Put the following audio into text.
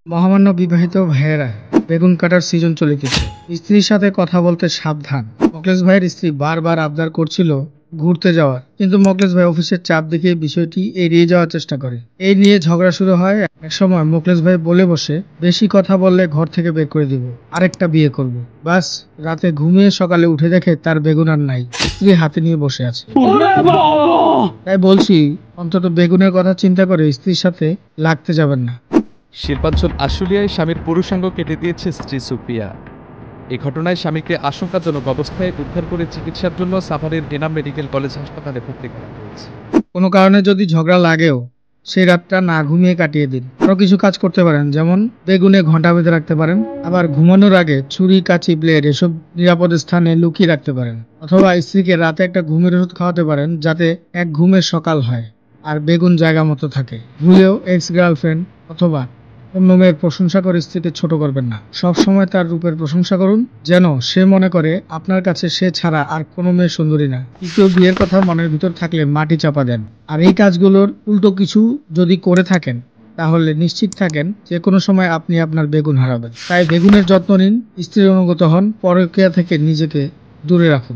মহামান্য বিবাহিত ভাইয়েরা, বেগুন কাটার সিজন চলিতেছে। স্ত্রীর সাথে কথা বলতে সাবধান। মোখলেস ভাইয়ের স্ত্রী বারবার আবদার করছিল ঘুরতে যাওয়ার, কিন্তু মোখলেস ভাই অফিসের চাপ দেখে বিষয়টি এড়িয়ে যাওয়ার চেষ্টা করে। এই নিয়ে ঝগড়া শুরু হয়। এক সময় মোখলেস ভাই বলে বসে, বেশি কথা বললে ঘর থেকে বের করে দিব, আরেকটা বিয়ে করব। বাস, রাতে ঘুমিয়ে সকালে উঠে দেখে তার বেগুন আর নাই, স্ত্রী হাতে নিয়ে বসে আছে। তাই বলছি, অন্তত বেগুনের কথা চিন্তা করে স্ত্রীর সাথে লাগতে যাবেন না। শিল্পাঞ্চল আশুলিয়ায় স্বামীর পুরুষাঙ্গ কেটে দিয়েছে স্ত্রী সুপ্রিয়া। এ ঘটনায় স্বামীকে আশঙ্কাজনক অবস্থায় উদ্ধার করে চিকিৎসার জন্য সাভারের এনাম মেডিকেল কলেজ হাসপাতালে ভর্তি করা হয়েছে। কোনো কারণে যদি ঝগড়া লাগেও সেই রাতটা না ঘুমিয়ে কাটিয়ে দিন। আরো কিছু কাজ করতে পারেন, যেমন বেগুনে ঘন্টা বেঁধে রাখতে পারেন। আবার ঘুমানোর আগে ছুরি, কাঁচি, ব্লেড এসব নিরাপদ স্থানে লুকিয়ে রাখতে পারেন। অথবা স্ত্রীকে রাতে একটা ঘুমের ওষুধ খাওয়াতে পারেন, যাতে এক ঘুমের সকাল হয় আর বেগুন জায়গা মতো থাকে। ভুলেও এক্স গার্লফ্রেন্ড অথবা অন্য মেয়ের প্রশংসা করে স্ত্রীকে ছোট করবেন না। সব সময় তার রূপের প্রশংসা করুন, যেন সে মনে করে আপনার কাছে সে ছাড়া আর কোনো মেয়ে সুন্দরী না। কেউ বিয়ের কথা মনের ভিতর থাকলে মাটি চাপা দেন। আর এই কাজগুলোর উল্টো কিছু যদি করে থাকেন, তাহলে নিশ্চিত থাকেন যে কোনো সময় আপনি আপনার বেগুন হারাবেন। তাই বেগুনের যত্ন নিন, স্ত্রীর অনুগত হন, পরকীয়া থেকে নিজেকে দূরে রাখুন।